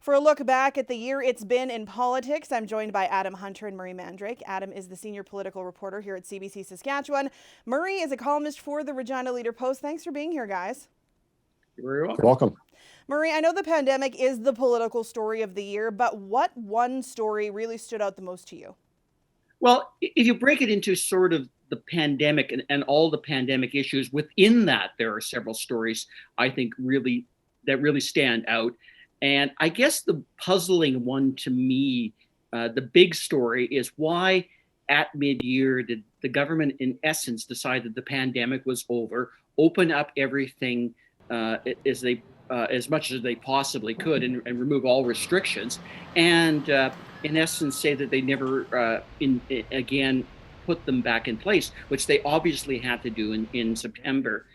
For a look back at the year it's been in politics, I'm joined by Adam Hunter and Murray Mandryk. Adam is the senior political reporter here at CBC Saskatchewan. Murray is a columnist for the Regina Leader-Post. Thanks for being here, guys. You're very welcome. You're welcome. Murray, I know the pandemic is the political story of the year, but what one story really stood out the most to you? Well, if you break it into sort of the pandemic and all the pandemic issues within that, there are several stories I think really stand out. And I guess the puzzling one to me, the big story is why at mid-year did the government in essence decide that the pandemic was over, open up everything as much as they possibly could and remove all restrictions, and in essence say that they never again put them back in place, which they obviously had to do in September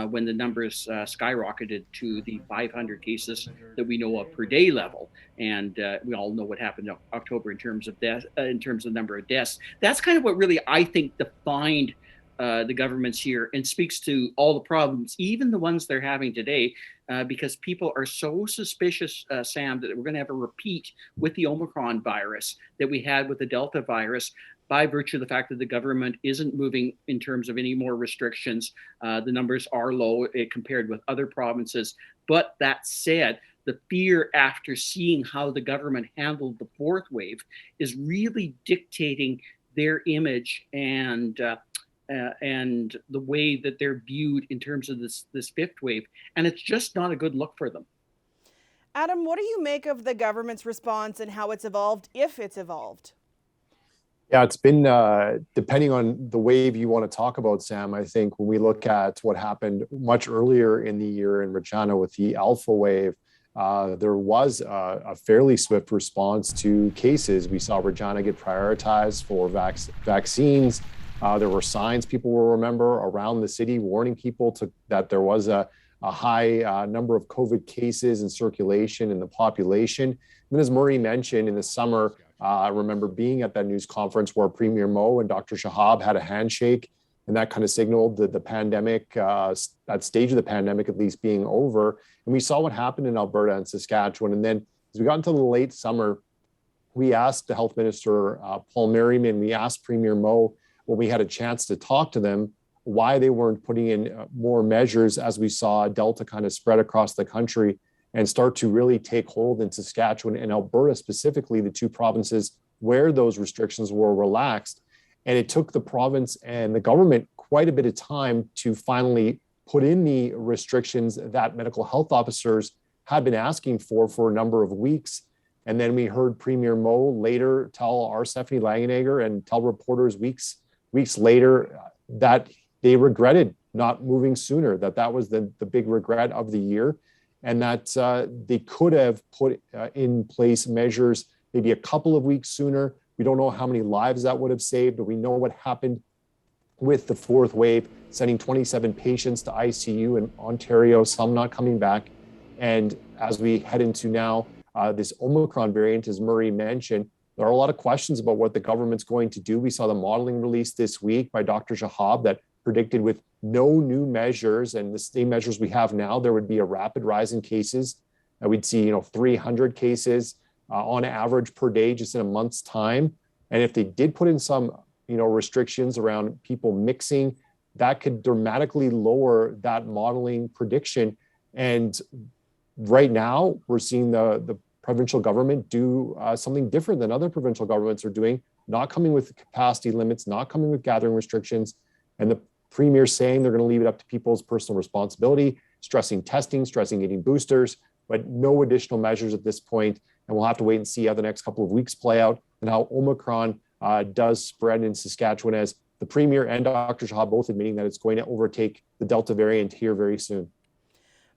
when the numbers skyrocketed to the 500 cases that we know of per day level. And we all know what happened in October in terms of death, in terms of the number of deaths. That's kind of what really, I think, defined the governments here and speaks to all the problems, even the ones they're having today, because people are so suspicious, Sam, that we're going to have a repeat with the Omicron virus that we had with the Delta virus, by virtue of the fact that the government isn't moving in terms of any more restrictions. The numbers are low compared with other provinces. But that said, the fear after seeing how the government handled the fourth wave is really dictating their image and the way that they're viewed in terms of this fifth wave. And it's just not a good look for them. Adam, what do you make of the government's response and how it's evolved, if it's evolved? Yeah, it's been, depending on the wave you want to talk about, Sam, I think when we look at what happened much earlier in the year in Regina with the Alpha wave, there was a fairly swift response to cases. We saw Regina get prioritized for vaccines. There were signs people will remember around the city warning people that there was a high number of COVID cases in circulation in the population. And then, as Murray mentioned, in the summer, I remember being at that news conference where Premier Moe and Dr. Shahab had a handshake, and that kind of signaled that the pandemic, that stage of the pandemic at least, being over. And we saw what happened in Alberta and Saskatchewan. And then as we got into the late summer, we asked the health minister, Paul Merriman, we asked Premier Moe, when we had a chance to talk to them, why they weren't putting in more measures as we saw Delta kind of spread across the country and start to really take hold in Saskatchewan and Alberta, specifically the two provinces where those restrictions were relaxed. And it took the province and the government quite a bit of time to finally put in the restrictions that medical health officers had been asking for a number of weeks. And then we heard Premier Moe later tell our Stephanie Langenegger and tell reporters weeks later that they regretted not moving sooner, that was the big regret of the year, and that they could have put in place measures maybe a couple of weeks sooner. We don't know how many lives that would have saved, but we know what happened with the fourth wave, sending 27 patients to ICU in Ontario, some not coming back. And as we head into now, this Omicron variant, as Murray mentioned, there are a lot of questions about what the government's going to do. We saw the modeling released this week by Dr. Shahab that predicted with no new measures and the same measures we have now, there would be a rapid rise in cases. We'd see, 300 cases on average per day just in a month's time. And if they did put in some, restrictions around people mixing, that could dramatically lower that modeling prediction. And right now, we're seeing the provincial government do something different than other provincial governments are doing, not coming with capacity limits, not coming with gathering restrictions. And the Premier saying they're going to leave it up to people's personal responsibility, stressing testing, stressing getting boosters, but no additional measures at this point. And we'll have to wait and see how the next couple of weeks play out and how Omicron does spread in Saskatchewan, as the Premier and Dr. Shahab both admitting that it's going to overtake the Delta variant here very soon.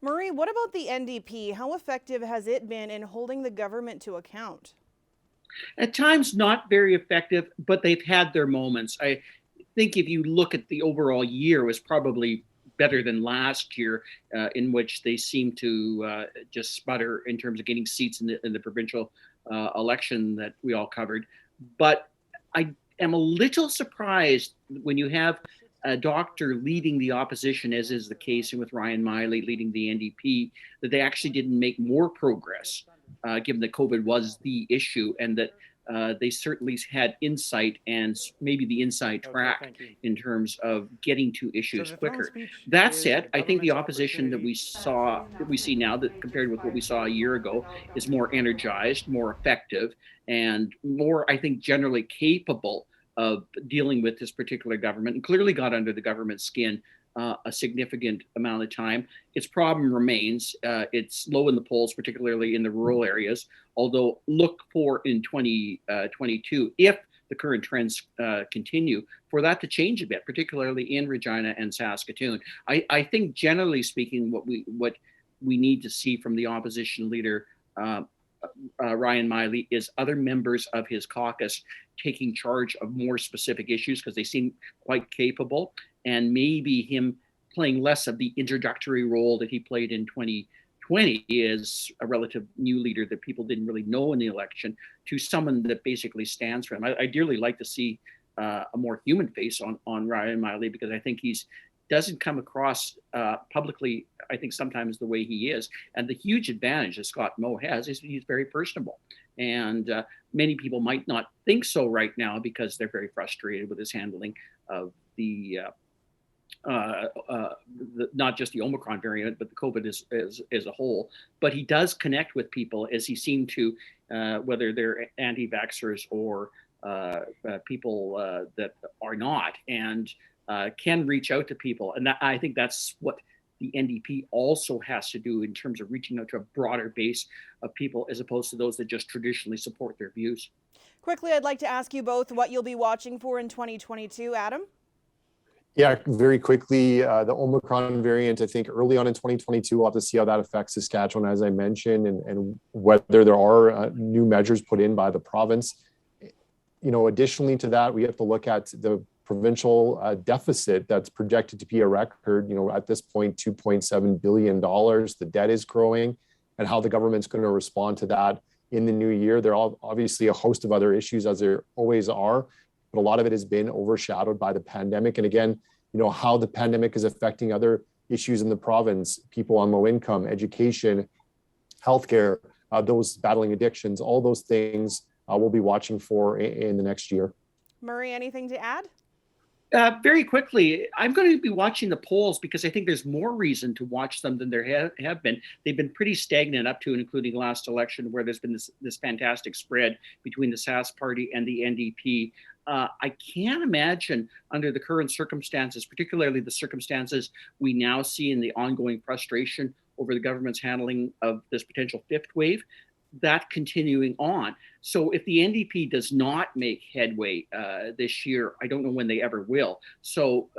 Murray, what about the NDP? How effective has it been in holding the government to account? At times, not very effective, but they've had their moments. I think if you look at the overall year, it was probably better than last year, in which they seemed to just sputter in terms of getting seats in the provincial election that we all covered. But I am a little surprised when you have a doctor leading the opposition, as is the case with Ryan Miley leading the NDP, that they actually didn't make more progress given that COVID was the issue, and that they certainly had insight and maybe the inside track in terms of getting to issues quicker. That said, I think the opposition that we see now, that compared with what we saw a year ago, is more energized, more effective, and more, I think, generally capable of dealing with this particular government, and clearly got under the government's skin a significant amount of time. Its problem remains. It's low in the polls, particularly in the rural areas, although look for in 2022, if the current trends continue, for that to change a bit, particularly in Regina and Saskatoon. I think generally speaking, what we need to see from the opposition leader, Ryan Miley, is other members of his caucus taking charge of more specific issues, because they seem quite capable, and maybe him playing less of the introductory role that he played in 2020 as a relative new leader that people didn't really know in the election, to someone that basically stands for him. I dearly like to see a more human face on Ryan Miley, because I think he's doesn't come across publicly, I think, sometimes the way he is. And the huge advantage that Scott Moe has is he's very personable. And many people might not think so right now, because they're very frustrated with his handling of not just the Omicron variant, but the COVID as a whole. But he does connect with people, as he seemed to, whether they're anti-vaxxers or people that are not, and can reach out to people. And I think that's what the NDP also has to do in terms of reaching out to a broader base of people, as opposed to those that just traditionally support their views. Quickly, I'd like to ask you both what you'll be watching for in 2022. Adam? Yeah, very quickly, the Omicron variant, I think early on in 2022, we'll have to see how that affects Saskatchewan, as I mentioned, and whether there are new measures put in by the province. Additionally to that, we have to look at the provincial deficit that's projected to be a record, at this point, $2.7 billion. The debt is growing, and how the government's going to respond to that in the new year. There are obviously a host of other issues, as there always are, but a lot of it has been overshadowed by the pandemic. And again, how the pandemic is affecting other issues in the province, people on low income, education, healthcare, those battling addictions, all those things we'll be watching for in the next year. Murray, anything to add? Very quickly, I'm going to be watching the polls, because I think there's more reason to watch them than there have been. They've been pretty stagnant up to and including last election, where there's been this fantastic spread between the Sask party and the NDP. I can't imagine, under the current circumstances, particularly the circumstances we now see in the ongoing frustration over the government's handling of this potential fifth wave, that continuing on. So if the NDP does not make headway this year, I don't know when they ever will. So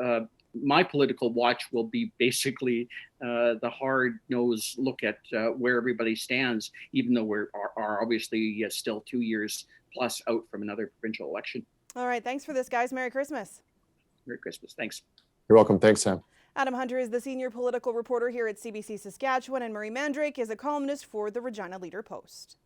my political watch will be basically the hard-nosed look at where everybody stands, even though we are obviously still 2 years plus out from another provincial election. All right, thanks for this, guys. Merry Christmas. Merry Christmas. Thanks. You're welcome. Thanks, Sam. Adam Hunter is the senior political reporter here at CBC Saskatchewan, and Murray Mandryk is a columnist for the Regina Leader-Post.